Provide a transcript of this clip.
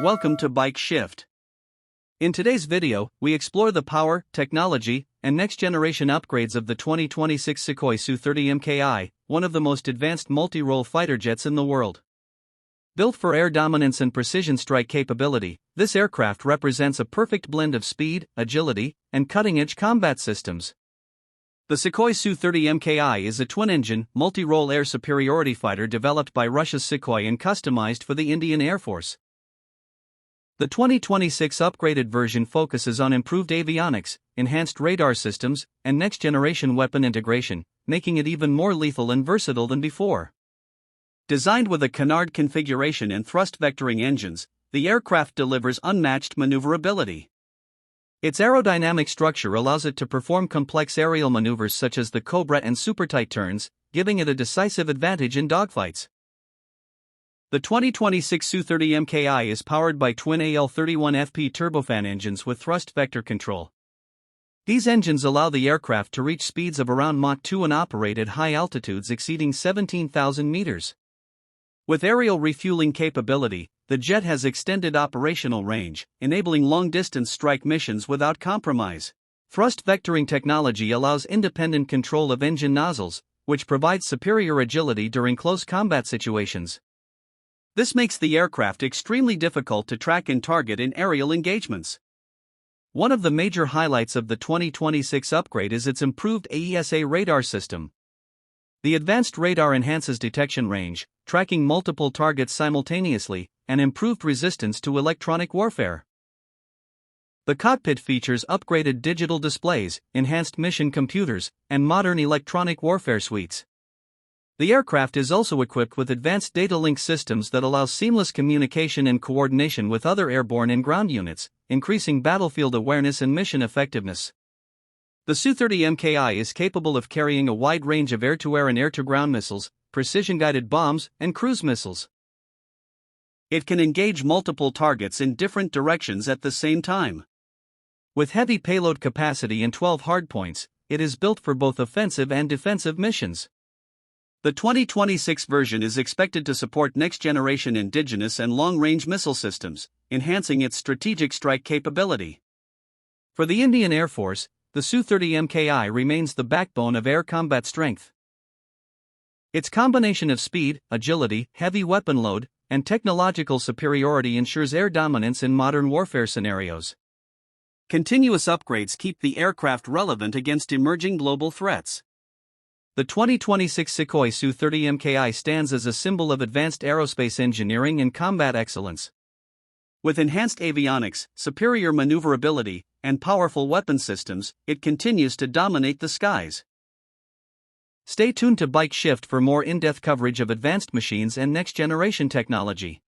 Welcome to Bike Shift. In today's video, we explore the power, technology, and next-generation upgrades of the 2026 Sukhoi UA30MKI, one of the most advanced multi-role fighter jets in the world. Built for air dominance and precision strike capability, this aircraft represents a perfect blend of speed, agility, and cutting-edge combat systems. The Sukhoi UA30MKI is a twin-engine, multi-role air superiority fighter developed by Russia's Sukhoi and customized for the Indian Air Force. The 2026 upgraded version focuses on improved avionics, enhanced radar systems, and next-generation weapon integration, making it even more lethal and versatile than before. Designed with a canard configuration and thrust vectoring engines, the aircraft delivers unmatched maneuverability. Its aerodynamic structure allows it to perform complex aerial maneuvers such as the Cobra and super tight turns, giving it a decisive advantage in dogfights. The 2026 UA30MKI is powered by twin AL31FP turbofan engines with thrust vector control. These engines allow the aircraft to reach speeds of around Mach 2 and operate at high altitudes exceeding 17,000 meters. With aerial refueling capability, the jet has extended operational range, enabling long-distance strike missions without compromise. Thrust vectoring technology allows independent control of engine nozzles, which provides superior agility during close combat situations. This makes the aircraft extremely difficult to track and target in aerial engagements. One of the major highlights of the 2026 upgrade is its improved AESA radar system. The advanced radar enhances detection range, tracking multiple targets simultaneously, and improved resistance to electronic warfare. The cockpit features upgraded digital displays, enhanced mission computers, and modern electronic warfare suites. The aircraft is also equipped with advanced data link systems that allow seamless communication and coordination with other airborne and ground units, increasing battlefield awareness and mission effectiveness. The UA30MKI is capable of carrying a wide range of air-to-air and air-to-ground missiles, precision-guided bombs, and cruise missiles. It can engage multiple targets in different directions at the same time. With heavy payload capacity and 12 hardpoints, it is built for both offensive and defensive missions. The 2026 version is expected to support next-generation indigenous and long-range missile systems, enhancing its strategic strike capability. For the Indian Air Force, the UA30MKI remains the backbone of air combat strength. Its combination of speed, agility, heavy weapon load, and technological superiority ensures air dominance in modern warfare scenarios. Continuous upgrades keep the aircraft relevant against emerging global threats. The 2026 Sukhoi UA30MKI stands as a symbol of advanced aerospace engineering and combat excellence. With enhanced avionics, superior maneuverability, and powerful weapon systems, it continues to dominate the skies. Stay tuned to Bike Shift for more in-depth coverage of advanced machines and next-generation technology.